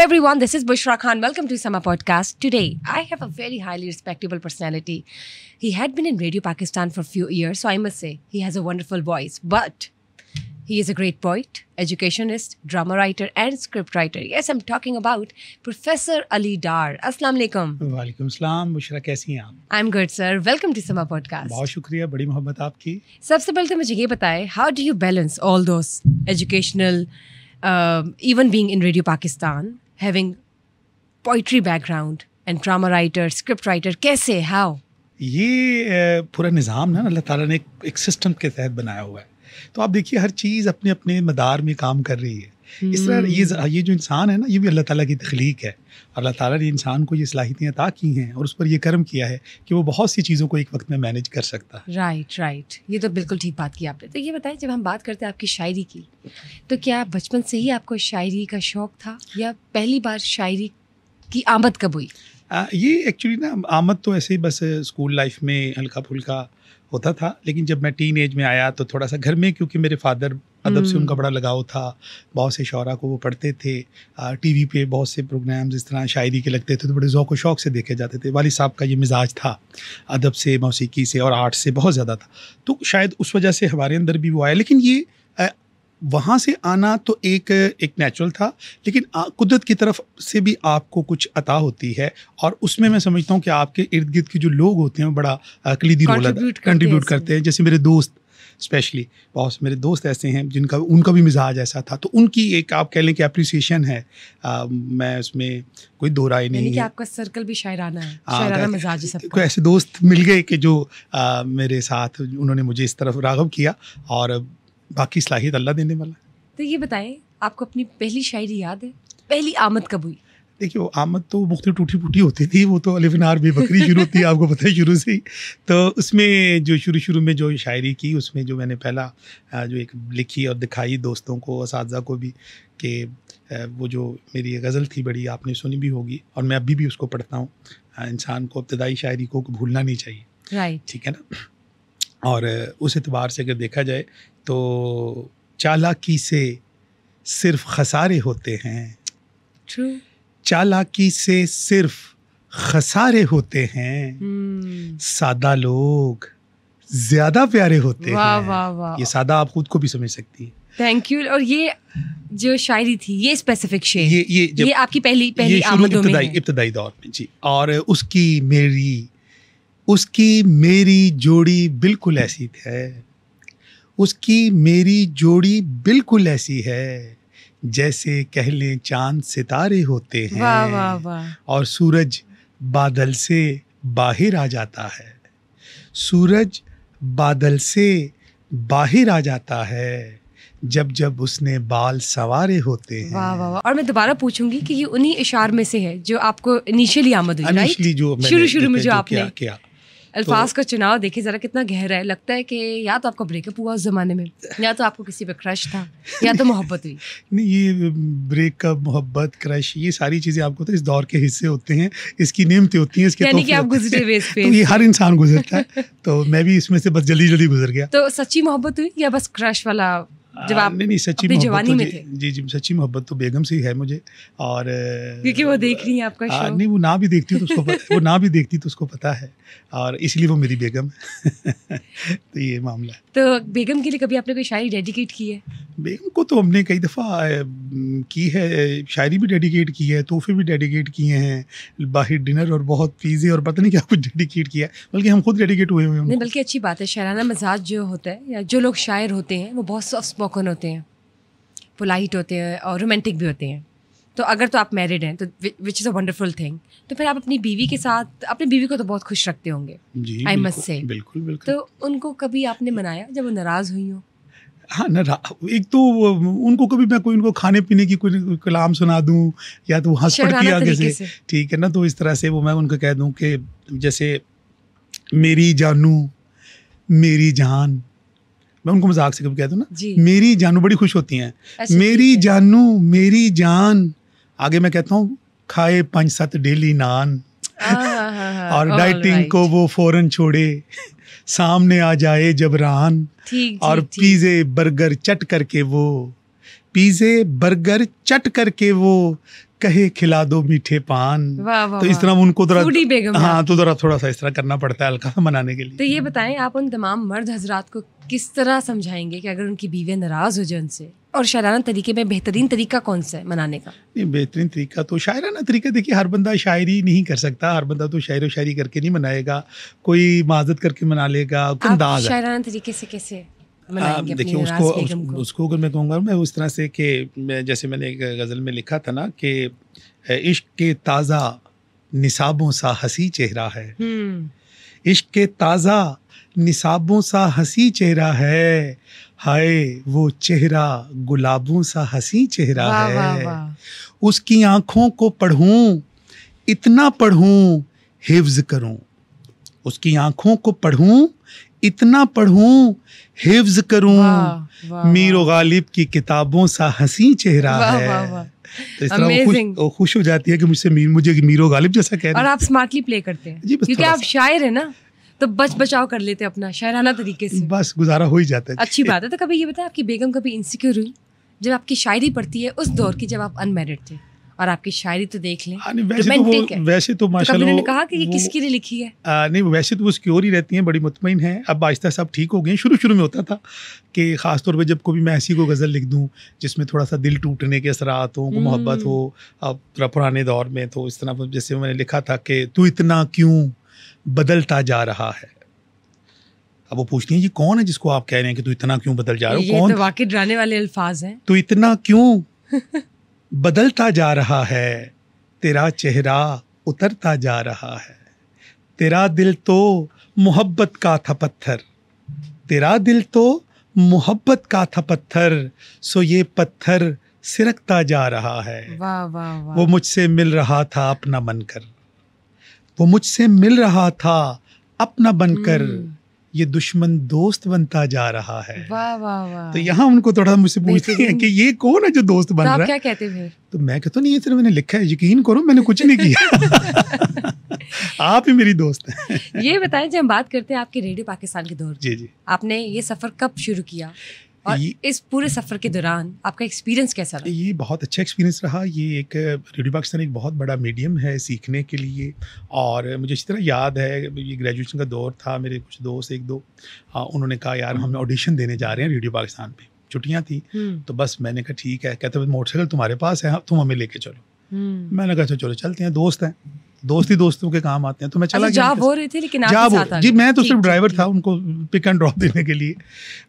everyone, this is Bushra Khan. Welcome to Sama Podcast. Today, I have a very highly respectable personality. He had been in Radio Pakistan for a few years, so I must say, he has a wonderful voice. But he is a great poet, educationist, drama writer and script writer. Yes, I'm talking about Professor Ali Dar. Assalamu alaikum. वालेकुम सलाम. बुशरा कैसी हैं आप? I'm good, sir. Welcome to Sama Podcast. बहुत शुक्रिया, बड़ी मोहब्बत आपकी. सबसे पहले तो मुझे ये बताएं, how do you balance all those educational, even being in Radio Pakistan, having poetry background and drama writer, script writer, कैसे, how? ये पूरा निज़ाम ना अल्लाह ताला ने एक सिस्टम के तहत बनाया हुआ है. तो आप देखिए हर चीज़ अपने अपने मदार में काम कर रही है. इस तरह ये जो इंसान है ना, ये भी अल्लाह ताला की तख्लीक है. अल्लाह ताला ने इंसान को ये सलाहियतें अता की हैं और उस पर ये करम किया है कि वो बहुत सी चीज़ों को एक वक्त में मैनेज कर सकता है. राइट. ये तो बिल्कुल ठीक बात की आपने. तो ये बताएं, जब हम बात करते हैं आपकी शायरी की, तो क्या बचपन से ही आपको शायरी का शौक़ था या पहली बार शायरी की आमद कब हुई? ये एक्चुअली ना आमद तो ऐसे ही बस स्कूल लाइफ में हल्का फुल्का होता था, लेकिन जब मैं टीन एज में आया तो थोड़ा सा घर में, क्योंकि मेरे फादर अदब से उनका बड़ा लगाव था, बहुत से शौरा को वो पढ़ते थे, टीवी पे बहुत से प्रोग्राम्स इस तरह शायरी के लगते थे तो बड़े ज़ौक़ व शौक़ से देखे जाते थे. वालिद साहब का ये मिजाज था अदब से, मौसीकी से और आर्ट से बहुत ज़्यादा था, तो शायद उस वजह से हमारे अंदर भी वो आया. लेकिन ये वहाँ से आना तो एक नेचुरल था, लेकिन कुदरत की तरफ से भी आपको कुछ अता होती है और उसमें मैं समझता हूँ कि आपके इर्द गिर्द के जो लोग होते हैं वो बड़ा कलीदी रोल कंट्रीब्यूट करते हैं. जैसे मेरे दोस्त, स्पेशली बहुत मेरे दोस्त ऐसे हैं उनका भी मिजाज ऐसा था, तो उनकी एक आप कह लें कि अप्रिसिएशन है. मैं उसमें कोई दो राय नहीं है. आपका सर्कल भी शायराना है, शायराना मिजाज है सबका. कोई ऐसे दोस्त मिल गए कि जो मेरे साथ उन्होंने मुझे इस तरफ राग़ब किया और बाकी सलाहियत अल्लाह देने वाला. तो ये बताएं, आपको अपनी पहली शायरी याद है? पहली आमद कब हुई? देखिए, वो आमद तो मुख्तलिफ टूटी फूटी होती थी. वो तो अलिफ नार बेबकरी शुरू होती है, आपको पता है शुरू से ही. तो उसमें जो शुरू में जो शायरी की, उसमें जो मैंने पहला जो एक लिखी और दिखाई दोस्तों को, असातिज़ा को भी, कि वो जो मेरी गज़ल थी बड़ी, आपने सुनी भी होगी और मैं अभी भी उसको पढ़ता हूँ. इंसान को इब्तदाई शायरी को भूलना नहीं चाहिए. राइट. ठीक है ना. और उस एतबार से अगर देखा जाए तो चालाकी से सिर्फ खसारे होते हैं. ट्रू. चालाकी से सिर्फ खसारे होते हैं. सादा लोग ज्यादा प्यारे होते हैं. वाह. ये सादा आप खुद को भी समझ सकती है. Thank you. और ये जो शायरी थी, ये स्पेसिफिक शेर, ये आपकी पहली आमदों में है, इब्तदाई दौर में जी. और उसकी मेरी जोड़ी बिल्कुल ऐसी है. उसकी मेरी जोड़ी बिल्कुल ऐसी है जैसे कह लें चांद सितारे होते हैं. वाह. और सूरज बादल से बाहर आ जाता है. सूरज बादल से बाहर आ जाता है जब उसने बाल सवारे होते हैं. वाह. और मैं दोबारा पूछूंगी कि ये उन्हीं इशार में से है जो आपको इनिशियली आमद हुई, राइट? शुरू में जो आपने किया. अल्फाज का चुनाव देखिए ज़रा कितना गहरा है. लगता है कि या तो आपका ब्रेकअप हुआ उस ज़माने में, या तो आपको किसी पे क्रश था, या तो मोहब्बत हुई. नहीं, ये ब्रेकअप, मोहब्बत, क्रश, ये सारी चीज़ें आपको तो इस दौर के हिस्से होते हैं, इसकी नेमतें होती हैं, इसके यानी कि आप गुजरे हुए इस फेज. तो ये हर इंसान गुजरता है. तो मैं भी इसमें से बस जल्दी गुजर गया. तो सच्ची मोहब्बत हुई या बस क्रश वाला? जब आप नहीं, सच्ची जवानी में थे? जी, सच्ची मोहब्बत तो बेगम से ही है मुझे. और क्योंकि वो देख रही है आपका शो. नहीं, वो ना भी देखती तो उसको पता है और इसलिए वो मेरी बेगम है. तो ये मामला है. तो बेगम के लिए कभी आपने कोई शायरी डेडिकेट की है? बेगम को तो हमने कई दफ़ा की है, शायरी भी डेडिकेट की है, तोहफे भी डेडिकेट किए हैं, बाहर डिनर और बहुत पिज़्ज़े और पता नहीं क्या कुछ डेडिकेट किया है, बल्कि हम खुद डेडिकेट हुए हैं. नहीं, बल्कि अच्छी बात है. शायराना मिजाज जो होता है, या जो लोग शायर होते हैं, वो बहुत सॉफ्ट स्पोकन होते हैं, पोलाइट होते हैं और रोमांटिक भी होते हैं. तो अगर तो आप मैरिड हैं, तो which is a wonderful thing, तो फिर आप अपनी बीवी के साथ, अपनी बीवी को तो बहुत खुश रखते होंगे, आई मस्ट से. बिल्कुल. तो उनको कभी आपने मनाया जब वो नाराज़ हुई हो? हाँ, एक तो उनको कभी मैं कोई उनको खाने पीने की कोई कलाम सुना दूं या तो हंस पड़ के आगे से, ठीक है ना, तो इस तरह से वो मैं उनको कह दूं कि जैसे मेरी जानू मेरी जान, मैं उनको मजाक से कभी कह दूं ना, मेरी जानू, बड़ी खुश होती हैं. मेरी जानू मेरी जान. आगे मैं कहता हूँ खाए 5-7 डेली नान. और डाइटिंग को वो फौरन छोड़े, सामने आ जाए जबरान. और पिज़्ज़े बर्गर चट करके वो कहे खिला दो मीठे पान। वाह वाह तो इस तरह उनको फूडी बेगम है। हाँ, तो थोड़ा सा इस तरह करना पड़ता है हल्का मनाने के लिए। तो ये बताएं, आप उन तमाम मर्द हजरात को किस तरह समझाएंगे कि अगर उनकी बीवियां नाराज हो जाए उनसे, और शायराना तरीके में बेहतरीन तरीका कौन सा है मनाने का? नहीं, बेहतरीन तरीका तो शायराना तरीका, देखिए हर बंदा शायरी नहीं कर सकता, हर बंदा तो शायरी करके नहीं मनाएगा, कोई माजत करके मना लेगा। आप शायराना तरीके से कैसे मनाएंगे? देखिए उसको अगर मैं कहूँगा, मैं उस तरह से कि जैसे मैंने एक गज़ल में लिखा था ना कि इश्क के ताज़ा निसाबों सा हंसी चेहरा है, इश्क के ताज़ा निसाबों सा हंसी चेहरा है, हाय वो चेहरा गुलाबों सा हंसी चेहरा है। वाह वाह। उसकी आँखों को पढ़ूं इतना पढ़ूं हिफ्ज करूं, उसकी आँखों को पढ़ूं इतना पढ़ूं हिफ्ज करूं, मीरो गालिब की किताबों सा हंसी चेहरा है। तो इस तरह खुश हो जाती है कि मुझे मीरो गालिब जैसा कह रहे हैं। और आप स्मार्टली प्ले करते हैं क्योंकि आप शायर है ना, तो बचाव कर लेते हैं अपना शायराना तरीके से, बस गुजारा हो ही जाता है। अच्छी बात है। तो कभी ये बताएं, आपकी बेगम कभी इनसिक्योर हुई जब आपकी शायरी पढ़ती है उस दौर की जब आप अनमैरिड थे, और आपकी शायरी तो देख लें वैसे तो माशाल्लाह उन्होंने कहा कि ये किसके लिए लिखी है? नहीं, वैसे तो वो सिक्योर ही रहती हैं, बड़ी मुतमईन हैं। अब आहिस्ता सब ठीक हो गए। शुरू में होता था कि ख़ास तौर पे जब कभी मैं ऐसी कोई गज़ल लिख दूं जिसमें थोड़ा सा दिल टूटने के असरात हो, मोहब्बत हो, अब पुराने दौर में तो इस तरह, जैसे मैंने लिखा था कि तू इतना क्यों बदलता जा रहा है। अब वो पूछती हैं, ये कौन है जिसको आप कह रहे हैं कि तू इतना क्यों बदल जा रहा है? कौन? तो वाकई डराने वाले अल्फाज हैं। तू इतना क्यों बदलता जा रहा है, तेरा चेहरा उतरता जा रहा है, तेरा दिल तो मोहब्बत का था पत्थर, तेरा दिल तो मोहब्बत का था पत्थर, सो ये पत्थर सिरकता जा रहा है। वाह वाह वाह। वो मुझसे मिल रहा था अपना बनकर, वो मुझसे मिल रहा था अपना बनकर, ये दुश्मन दोस्त बनता जा रहा है। वाह वाह वाह। तो यहाँ उनको थोड़ा मुझसे पूछते हैं कि ये कौन है जो दोस्त बन रहा है? आप क्या कहते हैं? तो मैं कहता नहीं, ये सिर्फ मैंने लिखा है, यकीन करो मैंने कुछ नहीं किया। आप ही मेरी दोस्त हैं। ये बताएं, जब हम बात करते हैं आपके रेडियो पाकिस्तान के दौर, जी, आपने ये सफर कब शुरू किया, और इस पूरे सफ़र के दौरान आपका एक्सपीरियंस कैसा रहा? ये बहुत अच्छा एक्सपीरियंस रहा। ये एक रेडियो पाकिस्तान एक बहुत बड़ा मीडियम है सीखने के लिए, और मुझे इस तरह याद है, ये ग्रेजुएशन का दौर था, मेरे कुछ दोस्त एक दो उन्होंने कहा यार हम ऑडिशन देने जा रहे हैं रेडियो पाकिस्तान पे, छुट्टियाँ थी तो बस मैंने कहा ठीक है। कहते मोटरसाइकिल तुम्हारे पास है, तुम हमें लेके चलो। मैंने कहा चलो चलते हैं, दोस्त हैं, दोस्त ही दोस्तों के काम आते हैं। तो मैं चला गया। हो रहे थे लेकिन आप साथ आ जी, मैं तो सिर्फ ड्राइवर था उनको पिक एंड ड्रॉप देने के लिए।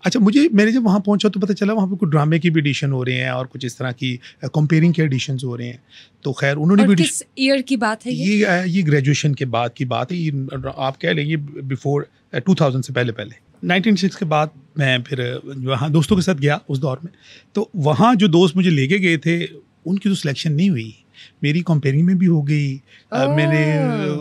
अच्छा, मेरे जब वहाँ पहुँचा तो पता चला वहाँ पे कुछ ड्रामे की भी एडिशन हो रहे हैं और कुछ इस तरह की कंपेयरिंग के एडिशन हो रहे हैं। तो खैर उन्होंने भी, किस ईयर की बात है ये ग्रेजुएशन के बाद की बात है, ये आप कह लेंगे बिफोर 2000 से पहले 1996 के बाद मैं फिर वहाँ दोस्तों के साथ गया उस दौर में। तो वहाँ जो दोस्त मुझे लेके गए थे उनकी तो सिलेक्शन नहीं हुई, मेरी कंपेयरिंग में भी हो गई, मैंने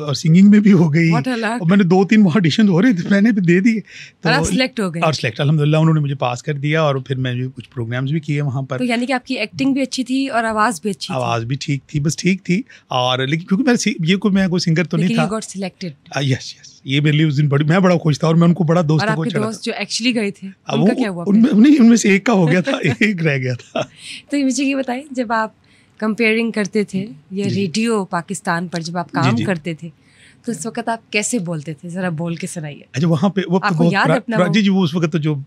और सिंगिंग में भी हो गई, और मैंने 2-3 ऑडिशन हो रहे थे, मैंने भी दे दिए तो सिलेक्ट हो गए। और सिलेक्ट अल्हम्दुलिल्लाह उन्होंने मुझे पास कर दिया, और फिर मैंने कुछ प्रोग्राम्स भी किए वहाँ पर। तो यानी कि आपकी एक्टिंग भी अच्छी थी और आवाज़ भी अच्छी आवाज़ भी ठीक थी, बस ठीक थी। और लेकिन क्योंकि मैं कोई सिंगर तो नहीं था। Got selected. यस, ये मेरे लिए उस दिन मैं बड़ा खुश था, और मैं उनको बड़ा दोस्तों को चढ़ा। दोस्त जो एक्चुअली गए थे उनका क्या हुआ? उनमें से एक का हो गया था, एक रह गया था। तो मुझे ये बताएं, जब आप कंपेयरिंग करते थे या रेडियो पाकिस्तान पर जब आप काम करते थे, तो उस वक्त आप कैसे बोलते थे? जरा बोल के सुनाइए। अच्छा, वहाँ पे आपको याद है अपना? जी, वो उस वक्त तो जो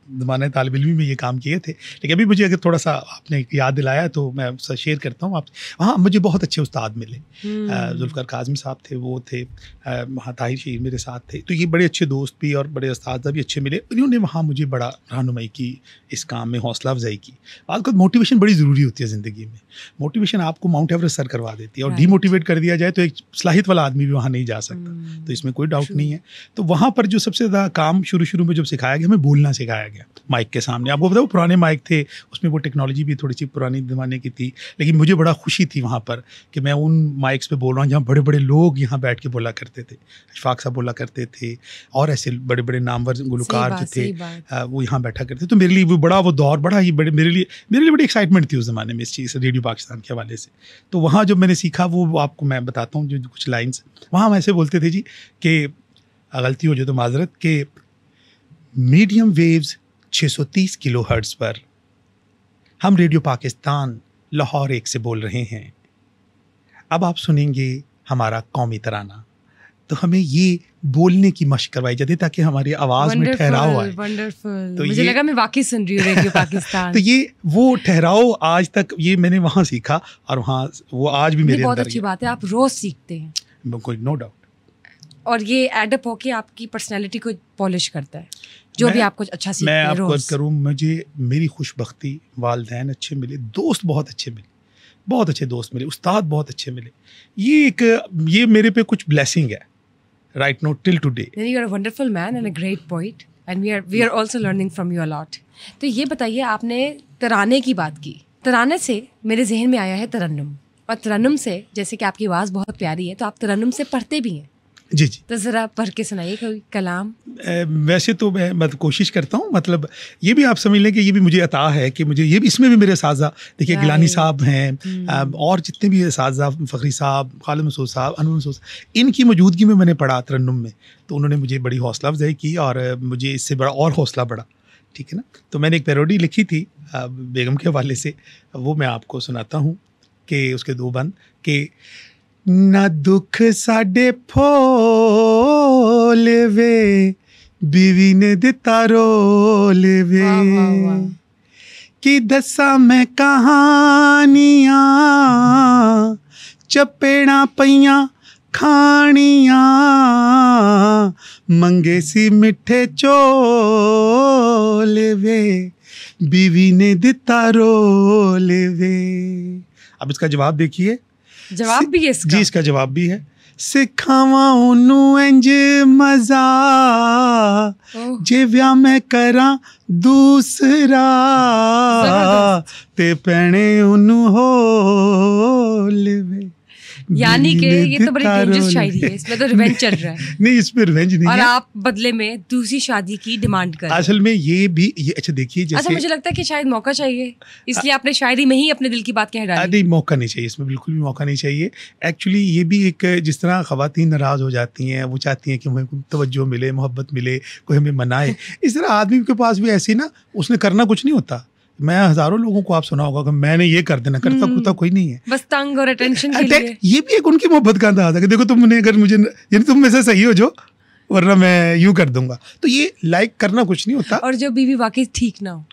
ज़माने तालिब इल्मी में ये काम किए थे, लेकिन अभी मुझे अगर थोड़ा सा आपने याद दिलाया तो मैं उससे शेयर करता हूँ आपसे। वहाँ मुझे बहुत अच्छे उस्ताद मिले। जुल्फ़िकार काज़मी साहब थे, वो थे, वहाँ ताहिर शीर मेरे साथ थे। तो ये बड़े अच्छे दोस्त भी और बड़े उस्ताद भी अच्छे मिले। उन्होंने वहाँ मुझे बड़ा रहनुमाई की, इस काम में हौसला अफजाई की। बाद मोटिवेशन बड़ी ज़रूरी होती है ज़िंदगी में। मोटिवेशन आपको माउंट एवरेस्ट सर करवा देती है, और डीमोटिवेट कर दिया जाए तो एक सलाहियत वाला आदमी भी वहाँ नहीं जा सकता। तो इसमें कोई डाउट नहीं है। तो वहाँ पर जो सबसे ज़्यादा काम शुरू में जब सिखाया गया, हमें बोलना सिखाया गया माइक के सामने। आपको पता है वो पुराने माइक थे, उसमें वो टेक्नोलॉजी भी थोड़ी सी पुरानी ज़माने की थी, लेकिन मुझे बड़ा खुशी थी वहाँ पर कि मैं उन माइक्स पे बोल रहा हूँ जहाँ बड़े बड़े लोग यहाँ बैठ के बोला करते थे। अशफाक साहब बोला करते थे, और ऐसे बड़े बड़े नामवर गुलकार जो थे वो यहाँ बैठा करते। तो मेरे लिए वो दौर बड़ा ही मेरे लिए बड़ी एक्साइटमेंट थी उस ज़माने में इस चीज़ से, रेडियो पाकिस्तान के हवाले से। तो वहाँ जब मैंने सीखा वो आपको मैं बताता हूँ जो कुछ लाइन्स। वहाँ हम ऐसे बोलते थे जी कि गलती हो जाए तो माजरत, के मीडियम वेव्स 630 किलोहर्ट्ज़ पर हम रेडियो पाकिस्तान लाहौर एक से बोल रहे हैं। अब आप सुनेंगे हमारा कौमी तराना, तो हमें ये बोलने की मशक करवाई जाती है ताकि हमारी आवाज़ में ठहराव आए। वंडरफुल, तो मुझे लगा मैं वाकई सुन रही हूँ रेडियो पाकिस्तान। तो ये वो ठहराव आज तक ये मैंने वहाँ सीखा और वहाँ वो आज भी मेरे बहुत अंदर अच्छी बात है, आप रोज सीखते हैं कोई नो डाउट। और ये एडअप होके आपकी पर्सनैलिटी को पॉलिश करता है, जो भी आपको अच्छा सीखते मैं हैं आपको रोज। करूँ, मुझे मेरी खुशबख्ती वालिदैन अच्छे मिले, दोस्त बहुत अच्छे मिले, बहुत अच्छे दोस्त मिले, उस्ताद बहुत अच्छे मिले। ये मेरे पे कुछ ब्लेसिंग है right now till today. Then you are a wonderful man and a great poet and we are also learning from you a lot. तो ये बताइए, आपने तराने की बात की, तराने से मेरे जहन में आया है तरन्नुम, और तरन्नुम से, जैसे कि आपकी आवाज़ बहुत प्यारी है तो आप तरन्नुम से पढ़ते भी हैं। जी जी, तो ज़रा पढ़ के सुनाइए कोई कलाम। वैसे तो मैं कोशिश करता हूँ, मतलब ये भी आप समझ लें कि ये भी मुझे अता है कि मुझे ये भी, इसमें भी मेरे साजा देखिए गिलानी साहब हैं और जितने भी साजा, फ़खरी साहब, खालिद मसूद साहब, अनवर मसूद, इनकी मौजूदगी में मैंने पढ़ा तरन्नुम में, तो उन्होंने मुझे बड़ी हौसला अफजाई की और मुझे इससे बड़ा और हौसला बढ़ा। ठीक है ना, तो मैंने एक पैरोडी लिखी थी बेगम के हवाले से, वो मैं आपको सुनाता हूँ कि उसके दो बंद कि ना दुख साडे फोल वे, बीवी ने दिता रोल वे, कि दसा मैं कहानियां, चपेड़ा पईयां खानियां, मंगे सी मिठे चोल वे, बीवी ने दिता रोल वे। अब इसका जवाब देखिए। जवाब भी है इसका? जी, इसका जवाब भी है। सिखावा ओनू इंज मजा, जे व्याह मैं करा दूसरा, ते पैणे ओनू होल वे। यानी कि ये तो बड़ी डेंजरस शायरी है, इसमें तो रिवेंज चल रहा है। नहीं, इसमें रिवेंज नहीं और है, आप बदले में दूसरी शादी की डिमांड कर रहे हैं। असल में ये भी ये अच्छा देखिए, जैसे अच्छा, मुझे लगता है कि शायद मौका चाहिए, इसलिए आपने शायरी में ही अपने दिल की बात कह डाली। नहीं, मौका नहीं चाहिए, इसमें बिल्कुल भी मौका नहीं चाहिए। एक्चुअली ये भी एक, जिस तरह ख़वातीन नाराज़ हो जाती हैं, वो चाहती हैं कि हमें तवज्जो मिले, मोहब्बत मिले, कोई हमें मनाए, इस तरह आदमी के पास भी ऐसी ना, उसने करना कुछ नहीं होता। मैं हजारों लोगों को आप सुना होगा कि मैंने ये कर देना, करता कुता कोई नहीं है, बस तंग और अटेंशन के लिए। ये भी एक उनकी मोहब्बत का अंदाज़ है कि देखो तुमने अगर मुझे, यानी तुम में से सही हो जो, वरना मैं यूं कर दूंगा। तो ये लाइक करना कुछ नहीं होता। और जो बीवी वाकई ठीक ना हो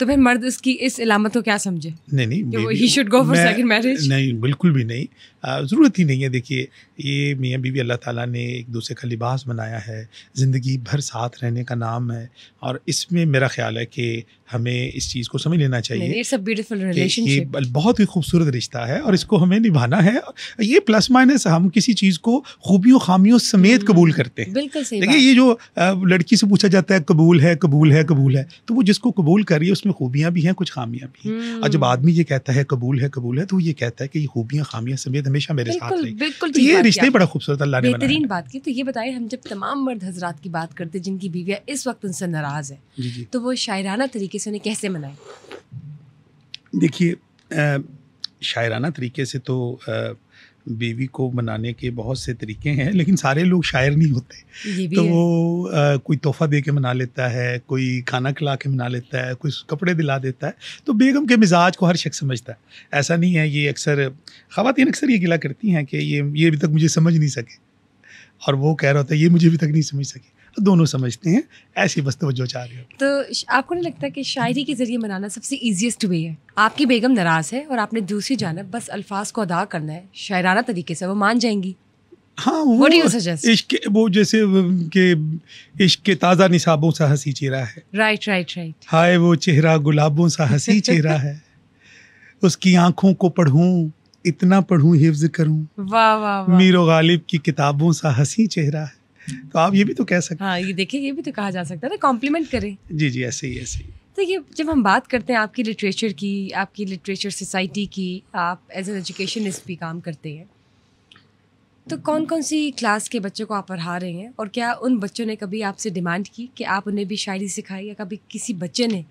तो फिर मर्द इसकी इस इलामत को क्या समझे? नहीं, he should go for second marriage? नहीं, बिल्कुल भी नहीं, ज़रूरत ही नहीं है। देखिए, ये मियाँ बीवी अल्लाह ताला ने एक दूसरे का लिबास बनाया है, ज़िंदगी भर साथ रहने का नाम है, और इसमें मेरा ख्याल है कि हमें इस चीज़ को समझ लेना चाहिए। इट्स अ ब्यूटीफुल रिलेशनशिप, ये बहुत ही खूबसूरत रिश्ता है और इसको हमें निभाना है। ये प्लस माइनस हम किसी चीज़ को खूबियों खामियों समेत कबूल करते हैं। बिल्कुल सही। देखिए, ये जो लड़की से पूछा जाता है कबूल है, कबूल है, कबूल है, तो वो जिसको कबूल कर रही है उसमें खूबियाँ भी हैं, कुछ खामियाँ भी हैं। और जब आदमी ये कहता है कबूल है, कबूल है, तो ये कहता है कि ये खूबियाँ खामियाँ समेत हमेशा मेरे साथ रहें। बिल्कुल, तो ये रिश्ते बड़ा खूबसूरत अल्लाह ने बनाया। बेहतरीन बात की। तो ये बताइए, हम जब तमाम मर्द हजरात की बात करते हैं जिनकी बीवियाँ इस वक्त उनसे नाराज़ है, तो वो शायराना तरीके से उन्हें कैसे मनाएं? देखिए, शायराना तरीके से तो बीवी को मनाने के बहुत से तरीके हैं, लेकिन सारे लोग शायर नहीं होते। ये भी तो है। वो कोई तोहफ़ा दे के मना लेता है, कोई खाना खिला के मना लेता है, कोई कपड़े दिला देता है। तो बेगम के मिजाज को हर शख्स समझता है, ऐसा नहीं है। ये अक्सर ख़वातीन अक्सर ये गिला करती हैं कि ये अभी तक मुझे समझ नहीं सके, और वो कह रहा होता है ये मुझे अभी तक नहीं समझ सके। दोनों समझते हैं, ऐसी बस तवज्जो चाह रही हो। तो आपको नहीं लगता कि शायरी के जरिए मनाना सबसे ईजीएस्ट वे है? आपकी बेगम नाराज़ है और आपने दूसरी जानब बस अल्फाज को अदा करना है शायराना तरीके से, वो मान जाएंगी। हाँ, वो इश्क, वो जैसे कि इश्क के ताज़ा निसाबों सा हंसी चेहरा है, राइट। हाय वो चेहरा गुलाबों सा हंसी चेहरा है, उसकी आंखों को पढ़ूं, इतना पढ़ूं हिफ्ज करूं, वाह। मीरो गालिब की किताबों सा हंसी चेहरा है। तो आप ये भी तो कह सकते हैं। हाँ, ये देखिए, ये भी तो कहा जा सकता है ना, कॉम्प्लीमेंट करें। जी, ऐसे ही। तो ये जब हम बात करते हैं आपकी लिटरेचर की, आपकी लिटरेचर सोसाइटी की, आप एज एन एजुकेशनिस्ट भी काम करते हैं, तो कौन कौन सी क्लास के बच्चों को आप पढ़ा रहे हैं, और क्या उन बच्चों ने कभी आपसे डिमांड की कि आप उन्हें भी शायरी सिखाएं, या कभी किसी बच्चे ने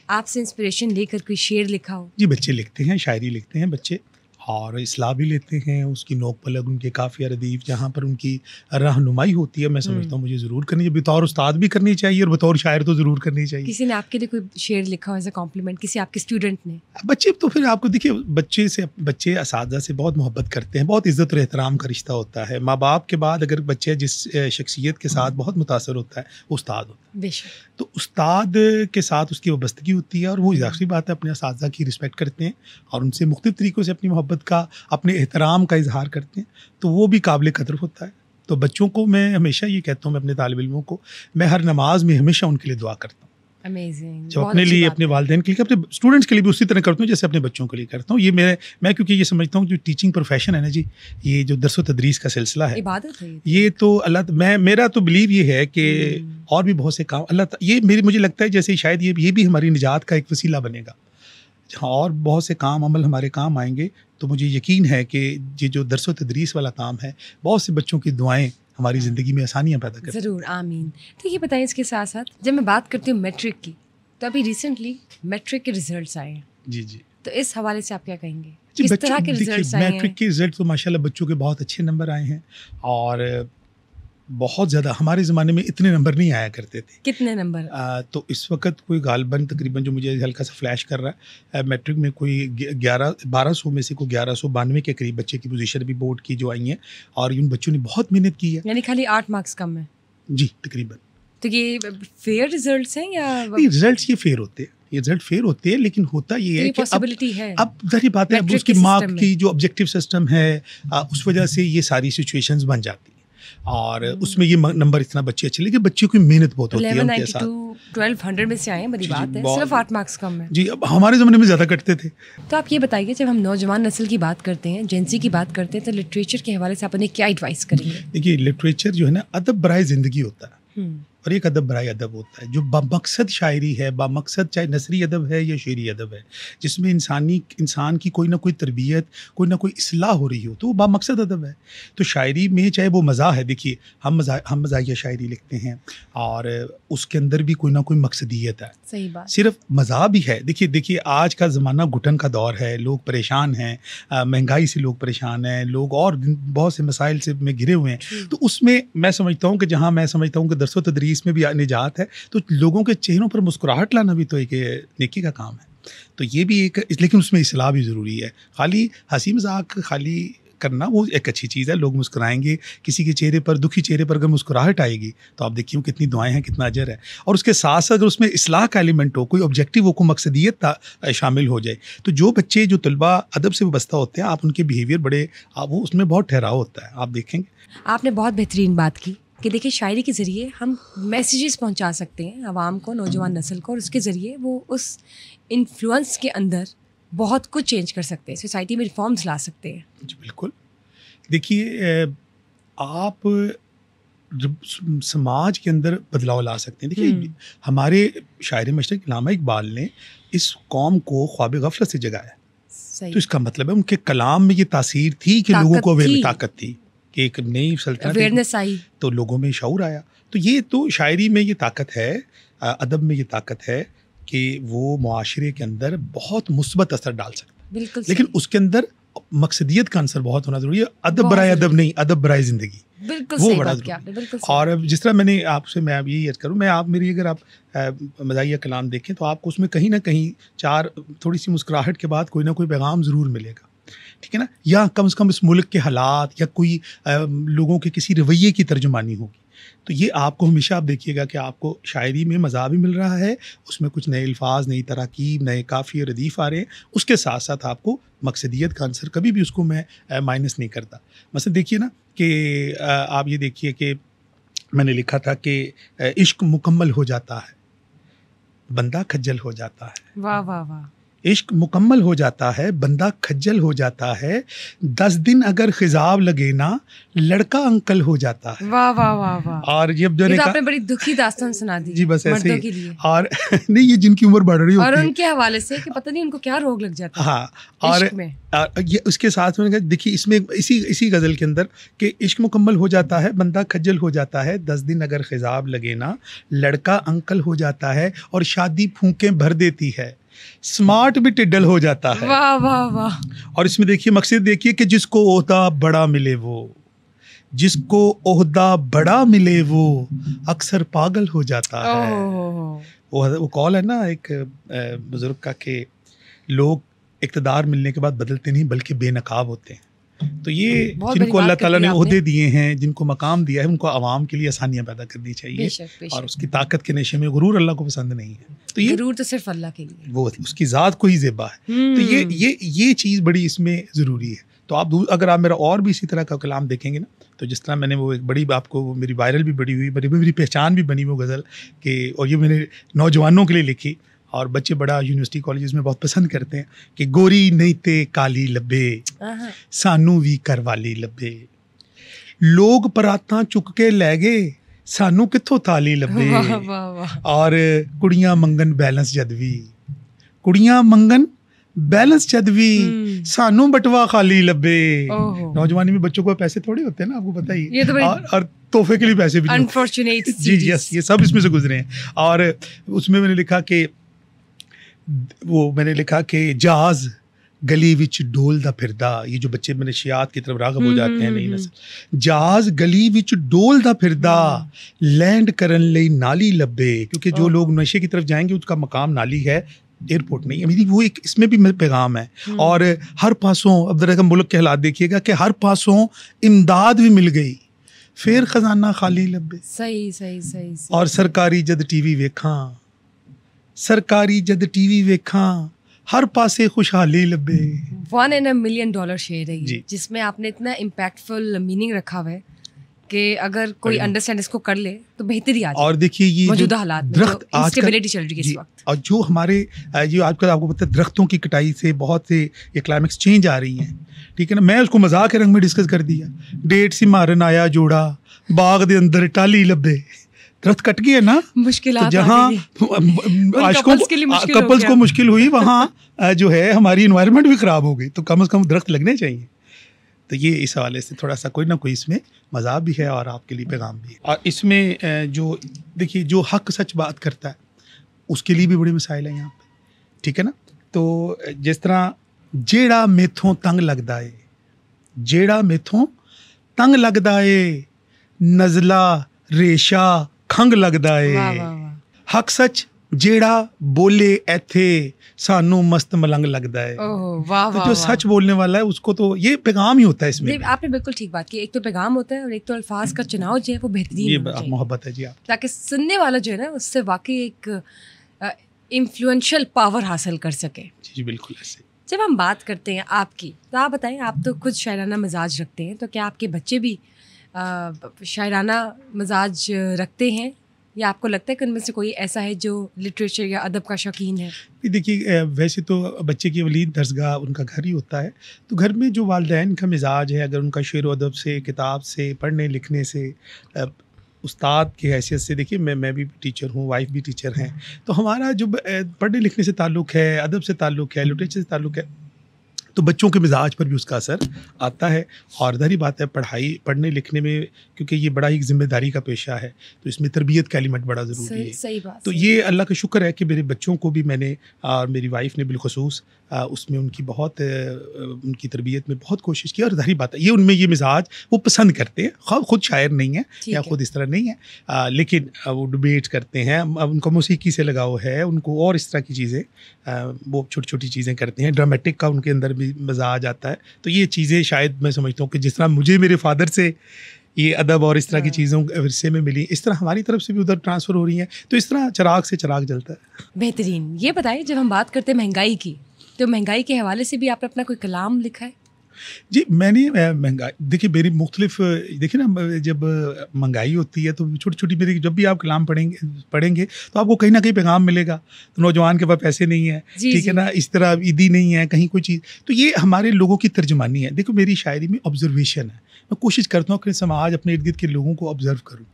आपसे इंस्पिरेशन लेकर कोई शेर लिखा हो? जी, बच्चे लिखते हैं, शायरी लिखते हैं बच्चे, और इस्लाह भी लेते हैं, उसकी नोक पलक उनके काफ़िया रदीफ़ जहाँ पर उनकी रहनुमाई होती है, मैं समझता हूँ मुझे ज़रूर करनी चाहिए। बतौर उस्ताद भी करनी चाहिए और बतौर शायर तो ज़रूर करनी चाहिए। किसी ने आपके लिए कोई शेर लिखा हो एज अ कॉम्प्लीमेंट, किसी आपके स्टूडेंट ने? बच्चे तो फिर आपको देखिए, बच्चे असातिज़ा से बहुत मोहब्बत करते हैं, बहुत इज़्ज़त और एहतराम का रिश्ता होता है। माँ बाप के बाद अगर बच्चे जिस शख्सियत के साथ बहुत मुतासर होता है वो उस्ताद होता है। बेशक। तो उस्ताद के साथ उसकी वाबस्तगी होती है और वो ज़ाहिर सी बात है अपने असातिज़ा की रिस्पेक्ट करते हैं और उनसे मुख्तलिफ तरीक़ों से अपनी मोहब्बत का, अपने एहतराम का इजहार करते हैं, तो वो भी काबिल कदर होता है। तो बच्चों को मैं हमेशा ये कहता हूँ, मैं अपने तालिब इल्मों को, मैं हर नमाज में हमेशा उनके लिए दुआ करता हूँ। अमेजिंग। जो अपने लिए, अपने वालिदैन के लिए, अपने स्टूडेंट्स के लिए भी उसी तरह करता हूँ जैसे अपने बच्चों के लिए करता हूँ। ये मैं क्योंकि ये समझता हूँ जो टीचिंग प्रोफेशन है ना जी, ये जो दरस व तदरीस का सिलसिला है, इबादत है ये तो मेरा तो बिलीव ये है कि और भी बहुत से काम ये मुझे लगता है जैसे शायद ये भी हमारी निजात का एक वसीला बनेगा। जहाँ और बहुत से काम अमल हमारे काम आएंगे, तो मुझे यकीन है कि ये जो दरस व तदरीस वाला काम है, बहुत से बच्चों की दुआएं हमारी ज़िंदगी में आसानियाँ पैदा करती हैं। ज़रूर, आमीन। तो ये बताइए, इसके साथ साथ जब मैं बात करती हूँ मैट्रिक की, तो अभी रिसेंटली मैट्रिक के रिजल्ट्स आए हैं। जी जी। तो इस हवाले से आप क्या कहेंगे? किस तरह के रिजल्ट्स आए हैं? मैट्रिक के रिजल्ट तो माशाल्लाह बच्चों के बहुत अच्छे नंबर आए हैं और बहुत ज़्यादा, हमारे ज़माने में इतने नंबर नहीं आया करते थे। कितने नंबर? तो इस वक्त कोई गालबन तकरीबन जो मुझे हल्का सा फ्लैश कर रहा है, मैट्रिक में कोई 1200 में से कोई 1192 के करीब बच्चे की पोजीशन भी बोर्ड की जो आई हैं और उन बच्चों ने बहुत मेहनत की है। यानी खाली 8 मार्क्स कम है? जी तकरीबन। तो ये फेयर रिजल्ट्स हैं या? रिजल्ट्स ये फेयर होते हैं, ये रिजल्ट फेयर होते हैं, लेकिन होता ये है कि अब जाहिर बात है, अब उसकी मार्क की जो ऑब्जेक्टिव सिस्टम है उस वजह से ये सारी सिचुएशंस बन जाती हैं और उसमें ये नंबर इतना बच्चे अच्छे, लेकिन बच्चों की मेहनत बहुत होती है उनके साथ। 1200 में से आए, बड़ी बात है, सिर्फ 8 मार्क्स कम है। जी, अब हमारे ज़माने में ज़्यादा कटते थे। तो आप ये बताइए, जब हम नौजवान नस्ल की बात करते हैं, जेंसी की बात करते हैं, तो लिटरेचर के हवाले से आप उन्हें क्या एडवाइस करेंगे? देखिए, लिटरेचर जो है ना, अदब बराए ज़िंदगी होता है और एक अदब बराए अदब होता है जो बामकसद शायरी है, बामकसद चाहे नसरी अदब है या शेरी अदब है, जिसमें इंसान की कोई ना कोई तरबियत, कोई ना कोई इस्लाह हो रही हो, तो वो बामकसद अदब है। तो शायरी में चाहे वो मज़ा है, देखिए हम मज़ाहिया शायरी लिखते हैं और उसके अंदर भी कोई ना कोई मकसदियत है। सही बात। सिर्फ मज़ा भी है। देखिए आज का ज़माना घुटन का दौर है, लोग परेशान हैं, महंगाई से लोग परेशान हैं, लोग और बहुत से मसाइल से में घिरे हुए हैं। तो उसमें मैं समझता हूँ कि दरस व तदरीस में भी निजात है, तो लोगों के चेहरों पर मुस्कुराहट लाना भी तो एक नेकी का काम है। तो ये भी एक, लेकिन उसमें इस्लाह भी ज़रूरी है। खाली हंसी मजाक खाली करना वो एक अच्छी चीज़ है, लोग मुस्कुराएंगे, किसी के चेहरे पर, दुखी चेहरे पर अगर मुस्कुराहट आएगी तो आप देखिए कितनी दुआएं हैं, कितना अजर है। और उसके साथ साथ अगर उसमें इस्लाह का एलिमेंट हो, कोई ऑब्जेक्टिव हो, कोई मकसदियत शामिल हो जाए, तो जो बच्चे जो तलबा अदब से वाबस्ता होते हैं, आप उनके बिहेवियर वो उसमें बहुत ठहराव होता है, आप देखेंगे। आपने बहुत बेहतरीन बात की कि देखिए, शायरी के ज़रिए हम मैसेजेस पहुंचा सकते हैं आवाम को, नौजवान नस्ल को, और उसके ज़रिए वो उस इन्फ्लुएंस के अंदर बहुत कुछ चेंज कर सकते हैं, सोसाइटी में रिफॉर्म्स ला सकते हैं। जी बिल्कुल। देखिए, आप समाज के अंदर बदलाव ला सकते हैं। देखिए, हमारे शायर मशरक़ इल्लामा इकबाल ने इस कौम को ख्वाब गफलत से जगाया। तो इसका मतलब है उनके कलाम में ये तासीर थी कि लोगों को ताकत थी कि एक नई सल्तनत आई, तो लोगों में शऊर आया। तो ये तो शायरी में ये ताकत है, अदब में ये ताकत है कि वो मुआशरे के अंदर बहुत मुस्बत असर डाल सकता है। लेकिन उसके अंदर मकसदियत का आंसर बहुत होना जरूरी है। अदब बराए अदब नहीं, अदब बराए ज़िंदगी, वो बड़ा जरूरी। और जिस तरह मैं अब यही अर्ज़ करूँ, अगर आप मज़ाहिया कलाम देखें तो आपको उसमें कहीं ना कहीं थोड़ी सी मुस्कुराहट के बाद कोई ना कोई पैगाम ज़रूर मिलेगा, ठीक है ना, या कम से कम इस मुल्क के हालात या कोई लोगों के किसी रवैये की तर्जुमानी होगी। तो ये आपको हमेशा आप देखिएगा कि आपको शायरी में मज़ा भी मिल रहा है, उसमें कुछ नए अल्फाज, नई तराकीब, नए काफ़ी रदीफ़ आ रहे हैं, उसके साथ साथ आपको मकसदियत का आंसर कभी भी उसको मैं माइनस नहीं करता। मसलन देखिए ना कि आप ये देखिए कि मैंने लिखा था कि इश्क मुकम्मल हो जाता है, बंदा खज्जल हो जाता है। वाह वाह वाह। इश्क मुकम्मल हो जाता है, बंदा खज्जल हो जाता है, 10 दिन अगर खिजाब लगे ना, लड़का अंकल हो जाता है। वाह वाह वाह वाह। और ये आपने बड़ी दुखी दास्तान सुना दी। जी बस ऐसे ही। और नहीं, ये जिनकी उम्र बढ़ रही होती है, और उनके हवाले से कि पता नहीं उनको क्या रोग लग जाता है। हाँ, और ये उसके साथ में देखिए, इसमें इसी गज़ल के अंदर कि इश्क मुकम्मल हो जाता है, बंदा खज्जल हो जाता है, 10 दिन अगर खिजाब लगे ना, लड़का अंकल हो जाता है, और शादी फूंकें भर देती है, स्मार्ट भी टिड्डल हो जाता है। वाह वाह वाह। और इसमें देखिए मकसद देखिए कि जिसको ओहदा बड़ा मिले जिसको ओहदा बड़ा मिले वो अक्सर पागल हो जाता है। वो कॉल है ना एक बुजुर्ग का कि लोग इक़्तिदार मिलने के बाद बदलते नहीं बल्कि बेनकाब होते हैं। तो ये जिनको अल्लाह ताला ने ओहदे दिए हैं, जिनको मकाम दिया है, उनको आवाम के लिए आसानियाँ पैदा करनी चाहिए। बेशक। और उसकी ताकत के नशे में गुरूर अल्लाह को पसंद नहीं है। तो ये गुरूर तो सिर्फ अल्लाह के लिए, वो उसकी ज़ात को ही ज़ेबा है। तो ये चीज़ बड़ी इसमें ज़रूरी है। तो आप अगर आप मेरा और भी इसी तरह का कलाम देखेंगे ना, तो जिस तरह मैंने वो एक बड़ी आपको वो मेरी वायरल भी बड़ी हुई, मेरी पहचान भी बनी वो गज़ल के, और ये मैंने नौजवानों के लिए लिखी और बच्चे बड़ा यूनिवर्सिटी कॉलेजेस में बहुत पसंद करते हैं कि गोरी नहीं ते काली लब्बे सानू भी करवाली लब्बे, लोग परातां चुक के लै गए सानू कित्थों थाली लब्बे, और कुड़ियां मंगन बैलेंस जदवी, कुड़ियां मंगन बैलेंस जदवी सानू बटवा खाली लब्बे। नौजवानी में बच्चों को पैसे थोड़े होते हैं ना, आपको पता ही, और तोहफे के लिए पैसे भी अनफॉर्चुनेट। जी यस, ये सब इसमें से गुजरे हैं। और उसमें मैंने लिखा कि जहाज गली विच डोल दा फिरदा, ये जो बच्चे मनशियात की तरफ राग़ब हो जाते हैं नई नस्ल, जहाज गली विच डोल दा फिरदा लैंड करन लई नाली लब्बे, क्योंकि जो लोग नशे की तरफ जाएंगे उसका मकाम नाली है, एयरपोर्ट नहीं है। मेरी वो एक इसमें भी पैगाम है। और हर पासों अब जरा मुल्क के हालात देखिएगा कि हर पासों इमदाद भी मिल गई फिर खजाना खाली लब्बे। सही। और सरकारी जद टीवी वेखा हर पासे खुशहाली लब्बे। $1 in a million शेयर है ये, जिसमें आपने इतना इम्पैक्टफुल मीनिंग रखा हुआ है कि अगर कोई अंडरस्टैंड इसको कर ले तो बेहतरी आ जाए। और देखिए ये मौजूदा हालात में जो इंस्टेबिलिटी चल रही है इस वक्त, और जो हमारे जो आजकल आपको पता है दरख्तों की कटाई से बहुत से ये क्लाइमेक्स चेंज आ रही हैं, ठीक है ना। मैं उसको मजाक के रंग में डिस्कस कर दिया, डेढ़ सी मारन आया जोड़ा बाग दे अंदर टाली लब्बे, दरख्त कट गए ना, मुश्किल तो जहाँ कपल्स को मुश्किल हुई वहाँ जो है हमारी इन्वायरमेंट भी ख़राब हो गई। तो कम से कम दरख्त लगने चाहिए। तो ये इस हवाले से थोड़ा सा कोई ना कोई इसमें मज़ाक भी है और आपके लिए पैगाम भी है। और इसमें जो देखिए जो हक सच बात करता है उसके लिए भी बड़ी मसाइल है यहाँ पे, ठीक है ना। तो जिस तरह जेड़ा मेथों तंग लगदा है नज़ला रेशा खंग लगदा है, हक सच जेड़ा बोले ऐथे सानू मस्त मलंग लगता है। तो जो सच बोलने वाला है उसको तो ये पैगाम ही होता है इसमें। आपने बिल्कुल ठीक बात की, एक तो पैगाम होता है और एक तो अल्फाज का चुनाव जो है वो बेहतरीन, ये मोहब्बत है जी आप, ताकि सुनने वाला जो है ना उससे वाकई एक इन्फ्लुएंशियल पावर हासिल कर सके। जी बिल्कुल ऐसे। जब हम बात करते हैं आपकी, तो आप बताएं, आप तो खुद शायराना मिजाज रखते हैं, तो क्या आपके बच्चे भी शायराना मिजाज रखते हैं, या आपको लगता है कि उनमें से कोई ऐसा है जो लिटरेचर या अदब का शौकीन है? देखिए वैसे तो बच्चे की वलीद दरसगाह उनका घर ही होता है, तो घर में जो वालिदैन का मिजाज है, अगर उनका शेर व अदब से, किताब से, पढ़ने लिखने से, उस्ताद की हैसियत से, देखिए मैं भी टीचर हूँ, वाइफ भी टीचर हैं, तो हमारा जो पढ़ने लिखने से ताल्लुक़ है, अदब से ताल्लुक़ है, लिटरेचर से ताल्लुक़ है, तो बच्चों के मिजाज पर भी उसका असर आता है। और जाहिर बात है पढ़ने लिखने में, क्योंकि ये बड़ा ही जिम्मेदारी का पेशा है, तो इसमें तरबियत का एलिमेंट बड़ा ज़रूरी है। सही बात। तो ये अल्लाह का शुक्र है कि मेरे बच्चों को भी मैंने और मेरी वाइफ ने बिलखुसूस उसमें उनकी बहुत उनकी तरबियत में बहुत कोशिश की। और जाहिर बात है ये उनमें ये मिजाज वो पसंद करते हैं, खुद शायर नहीं है या खुद इस तरह नहीं है, लेकिन वो डिबेट करते हैं, उनको मौसीकी से लगाव है, उनको और इस तरह की चीज़ें वो छोटी छोटी चीज़ें करते हैं, ड्रामेटिक का उनके अंदर भी मज़ा आ जाता है। तो ये चीज़ें शायद मैं समझता हूँ कि जिस तरह मुझे मेरे फादर से ये अदब और इस तरह की चीज़ों विरसे में मिली, इस तरह हमारी तरफ से भी उधर ट्रांसफ़र हो रही हैं, तो इस तरह चिराग से चिराग जलता है। बेहतरीन। ये बताइए, जब हम बात करते हैं महंगाई की, तो महंगाई के हवाले से भी आपने अपना कोई कलाम लिखा है? जी मैंने महंगाई, देखिए मेरी मुख्तलिफ, देखिए ना जब महंगाई होती है तो छोटी छोटी मेरी, जब भी आप कलाम पढ़ेंगे तो आपको कहीं ना कहीं पैगाम मिलेगा। तो नौजवान के पास पैसे नहीं है, ठीक है ना, इस तरह ईदी नहीं है, कहीं कोई चीज़, तो ये हमारे लोगों की तर्जुमानी है। देखो मेरी शायरी में ऑब्जर्वेशन है, मैं कोशिश करता हूँ कि समाज अपने इर्द गिर्द के लोगों को ऑब्जर्व करूँ।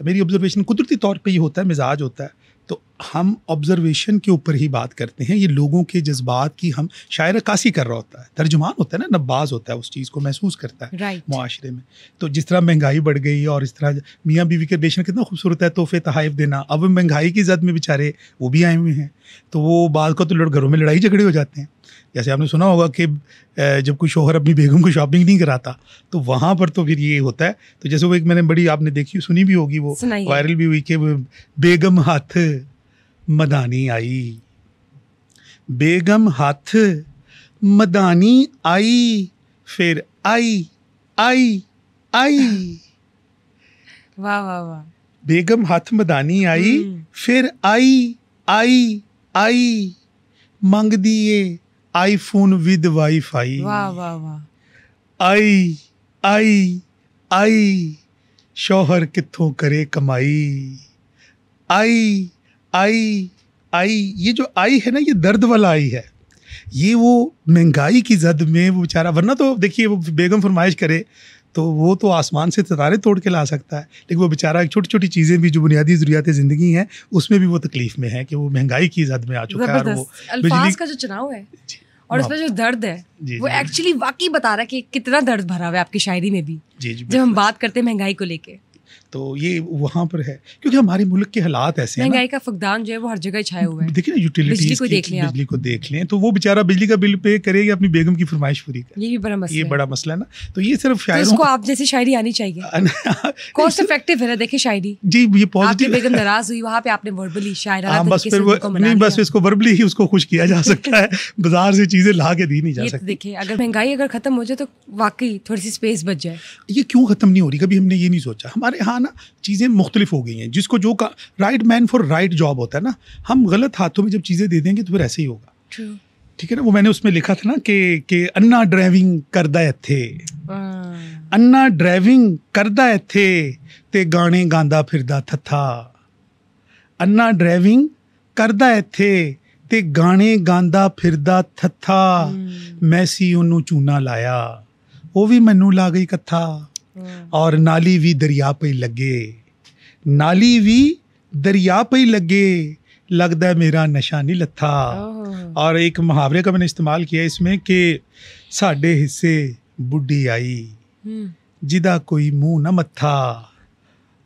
मेरी ऑब्जर्वेशन कुदरती तौर पर ये होता है, मिजाज होता है, तो हम ऑब्जर्वेशन के ऊपर ही बात करते हैं, ये लोगों के जज्बात की, हम शायर अक्कासी कर रहा होता है, तर्जुमान होता है ना, नब्बाज होता है, उस चीज़ को महसूस करता है Right. मुआशरे में। तो जिस तरह महंगाई बढ़ गई और इस तरह मियाँ बीवी का रिलेशन कितना खूबसूरत है, तोहफे तहाइफ देना, अब महंगाई की जद में बेचारे वो भी आए हुए हैं, तो वो बात को तो घरों में लड़ाई झगड़े हो जाते हैं। जैसे आपने सुना होगा कि जब कोई शौहर अपनी बेगम को शॉपिंग नहीं कराता तो वहाँ पर तो फिर ये होता है। तो जैसे वो एक मैंने बड़ी आपने देखी सुनी भी होगी, वो वायरल भी हुई कि बेगम हाथ मदानी आई, बेगम हाथ मदानी आई, फिर आई आई आई। वाह वाह वाह। बेगम हाथ मदानी आई, फिर आई आई आई, मंग दिए आईफोन विद वाईफाई। वाह वाह वाह। आई आई आई, शौहर कित्थों करे कमाई। आई आई आई, ये जो आई है ना, ये दर्द वाला आई है, ये वो महंगाई की जद में वो बेचारा, वरना तो देखिए वो बेगम फरमाइश करे तो वो तो आसमान से सितारे तोड़ के ला सकता है, लेकिन वो बेचारा छोटी छोटी चीज़ें भी जो बुनियादी ज़रूरियात ज़िंदगी हैं उसमें भी वो तकलीफ में है कि वो महंगाई की जद में आ चुका है। और वो अल्फाज का जो चुनाव है और इसमें जो दर्द है वो एक्चुअली वाकई बता रहा है कि कितना दर्द भरा हुआ है आपकी शायरी में भी, जब हम बात करते हैं महंगाई को लेके। तो ये वहाँ पर है क्योंकि हमारे मुल्क के हालात ऐसे हैं, महंगाई का फुकदान जो है वो हर जगह छाया हुआ है। देखिए ना, यूटिलिटीज बिजली को देख लें तो वो बेचारा बिजली का बिल पे करेगा, अपनी बेगम की फरमाइश पूरी करे। ये भी बड़ा मसला, ये बड़ा मसला है ना। तो ये सिर्फ शायरों, तो इसको आप जैसी शायरी आनी चाहिए, कॉस्ट इफेक्टिव है ना। देखिए शायरी जी, ये पॉजिटिव, बेगम नाराज हुई वहाँ पे आपने वर्बली शायराना बस फिर नहीं, बस इसको वर्बली ही उसको खुश किया जा सकता है, बाजार से चीजें ला के दी नहीं जा सकती। देखिए अगर महंगाई अगर खत्म हो जाए तो वाकई थोड़ी सी स्पेस बच जाए। ये क्यों खत्म नहीं हो रही, कभी हमने ये नहीं सोचा। हमारे यहाँ ना चीज़ें मुख्तलिफ हो गई हैं, जिसको जो का right man for right job होता है ना, हम गलत हाथों में जब चीज़ें दे देंगे तो फिर ऐसे ही होगा। ठीक है ना। वो मैंने उसमें लिखा था ना कि अन्ना ड्राइविंग करदा थे, अन्ना ड्राइविंग करदा थे ते गाने गांदा फिरदा थथा, अन्ना ड्राइविंग करदा थे ते गाने गांदा फिरदा थथा, मैसी ओनू चूना लाया वो भी मैनू ला गई कथा, और नाली भी दरिया पे लगे, नाली भी दरिया पे लगे, लगदा मेरा नशा नहीं लथा। और एक मुहावरे का मैंने इस्तेमाल किया इसमें कि साडे हिस्से बुढ़ी आई जिदा कोई मुंह न मत्था,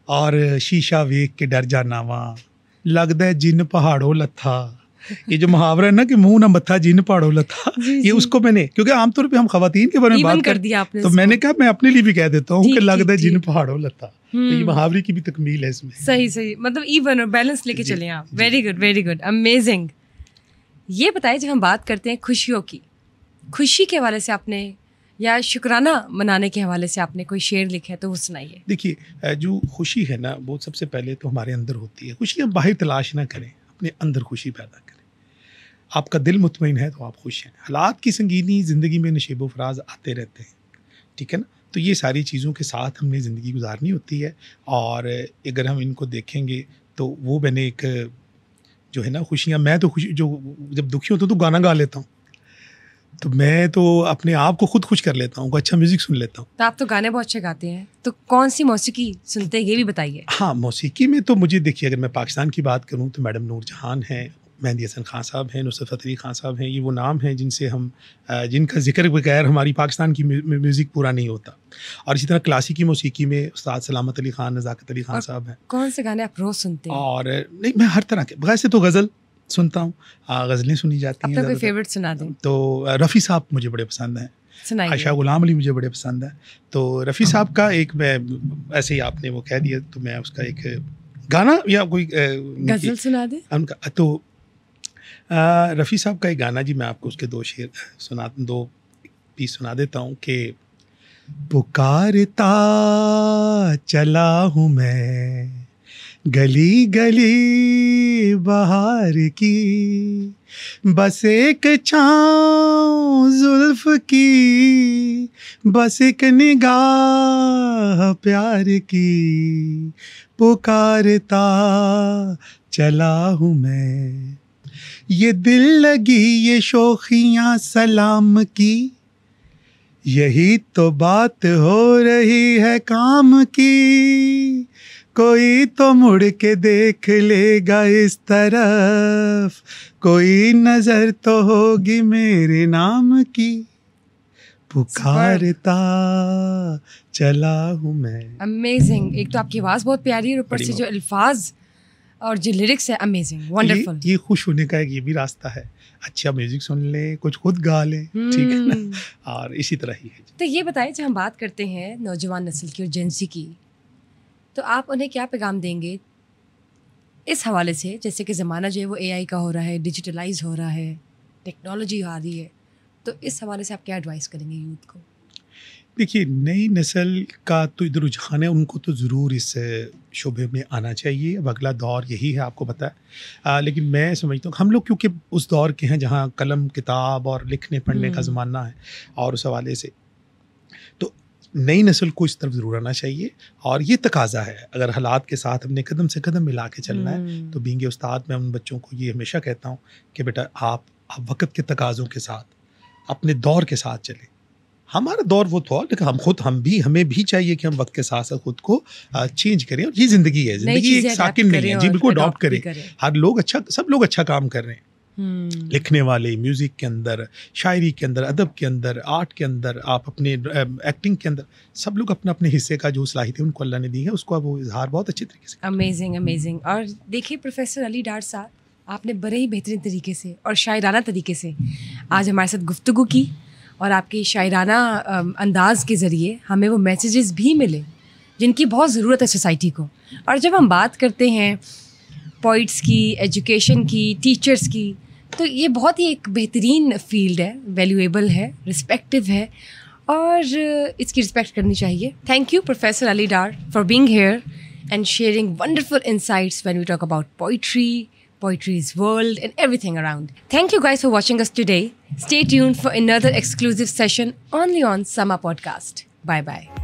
और शीशा वेख के डर जाना वा, लगदा जिन पहाड़ों लथा। ये जो मुहावरा है ना कि मुंह ना मत्था जिन पहाड़ों लथा, ये उसको मैंने, क्योंकि आमतौर पे हम खवातीन के बारे में बात करते हैं तो मैंने कहा मैं अपने लिए भी कह देता हूँ कि लगदा जिन पहाड़ों लथा। तो ये मुहावरे की भी तकमील है इसमें। सही सही, मतलब इवन और बैलेंस लेके चले आप। Very good, amazing. ये बताइए, जब हम बात करते हैं खुशियों की, खुशी के हवाले से आपने या शुक्राना मनाने के हवाले से आपने कोई शेर लिखा है तो वो सुनाइए। देखिए, जो खुशी है ना वो सबसे पहले तो हमारे अंदर होती है। खुशी हम बाहर तलाश ना करें, अपने अंदर खुशी पैदा करें। आपका दिल मुतमईन है तो आप खुश हैं। हालात की संगीनी ज़िंदगी में नशेबो फराज आते रहते हैं, ठीक है ना। तो ये सारी चीज़ों के साथ हमने ज़िंदगी गुजारनी होती है, और अगर हम इनको देखेंगे तो वो मैंने एक जो है ना खुशियाँ, मैं तो खुशी जो जब दुखी होता हूँ तो गाना गा लेता हूँ, तो मैं तो अपने आप को खुद खुश कर लेता हूँ, अच्छा म्यूज़िक सुन लेता हूँ। तो आप तो गाने बहुत अच्छे गाते हैं, तो कौन सी मौसीकी सुनते हैं ये भी बताइए। हाँ, मौसीकी में तो मुझे देखिए, अगर मैं पाकिस्तान की बात करूँ तो मैडम नूर जहान हैं, मेहंदी हसन खान साहब हैं, नुसरत फ़तेह अली खान साहब हैं। ये वो नाम हैं जिनसे हम जिनका जिक्र बगैर हमारी पाकिस्तान की म्यूज़िक पूरा नहीं होता। और इसी तरह क्लासिकी मौसीकी में उस्ताद सलामत अली खान, नज़ाकत अली खान साहब हैं। कौन से गाने आप रोज़ सुनते हैं? और नहीं, मैं हर तरह के, वैसे तो गज़ल सुनता हूँ, गज़लें सुनी जाती हैं। अपना कोई फेवरेट सुना दें। तो रफ़ी साहब मुझे बड़े पसंद हैं, आयशा गुलाम अली मुझे बड़े पसंद है। तो रफ़ी साहब का एक, मैं ऐसे ही आपने वो कह दिया तो मैं उसका एक गाना या कोई गज़ल सुना दें उनका। तो रफ़ी साहब का एक गाना जी, मैं आपको उसके दो पीस सुना देता हूँ कि पुकारता चला हूँ मैं गली गली बहार की, बस एक छाँव जुल्फ की, बस एक निगाह प्यार की, पुकारता चला हूँ मैं। ये दिल लगी ये शोखियाँ सलाम की, यही तो बात हो रही है काम की, कोई तो मुड़ के देख लेगा इस तरफ, कोई नजर तो होगी मेरे नाम की, पुकारता चला हूँ मैं। अमेजिंग। एक तो आपकी आवाज़ बहुत प्यारी है, ऊपर से जो अल्फाज और जो लिरिक्स है अमेजिंग, वंडरफुल। ये खुश होने का एक ये भी रास्ता है, अच्छा म्यूजिक सुन ले, कुछ खुद गा ले, ठीक है ना, और इसी तरह ही है। तो ये बताएं, जब हम बात करते हैं नौजवान नस्ल की और जेंसी की, तो आप उन्हें क्या पैगाम देंगे इस हवाले से, जैसे कि ज़माना जो है वो AI का हो रहा है, डिजिटलाइज हो रहा है, टेक्नोलॉजी आ रही है, तो इस हवाले से आप क्या एडवाइस करेंगे यूथ को? देखिए, नई नस्ल का तो इधर रुझान है, उनको तो ज़रूर इस शोबे में आना चाहिए। अब अगला दौर यही है, आपको पता है। लेकिन मैं समझता हूँ हम लोग क्योंकि उस दौर के हैं जहाँ कलम किताब और लिखने पढ़ने का ज़माना है, और उस हवाले से तो नई नस्ल को इस तरफ ज़रूर आना चाहिए, और ये तकाजा है। अगर हालात के साथ हमने कदम से कदम मिला के चलना है, तो बींगे उस्ताद मैं उन बच्चों को ये हमेशा कहता हूँ कि बेटा आप वक्त के तकाज़ों के साथ, अपने दौर के साथ चलें। हमारा दौर वो था, लेकिन हमें भी चाहिए कि हम वक्त के साथ साथ खुद को चेंज करें, और ये ज़िंदगी है, ज़िंदगी एक साकिन नहीं है जी, बिल्कुल अडॉप्ट करें। सब लोग अच्छा काम कर रहे हैं, लिखने वाले, म्यूज़िक के अंदर, शायरी के अंदर, अदब के अंदर, आर्ट के अंदर, आप अपने एक्टिंग के अंदर, सब लोग अपने अपने हिस्से का जो सलाहियत है उनको अल्लाह ने दी है, उसको वो इजहार बहुत अच्छे तरीके से। अमेजिंग। और देखिए प्रोफेसर अली डार साहब, आपने बड़े ही बेहतरीन तरीके से और शायराना तरीके से आज हमारे साथ गुफ्तगू की, और आपके शायराना अंदाज़ के ज़रिए हमें वो मैसेजेस भी मिले जिनकी बहुत ज़रूरत है सोसाइटी को। और जब हम बात करते हैं पोइट्स की, एजुकेशन की, टीचर्स की, तो ये बहुत ही एक बेहतरीन फील्ड है, वैल्यूएबल है, रिस्पेक्टिव है, और इसकी रिस्पेक्ट करनी चाहिए। Thank you professor Ali Dar for being here and sharing wonderful insights when we talk about poetry's world and everything around. Thank you guys for watching us today. Stay tuned for another exclusive session only on Sama Podcast. Bye bye.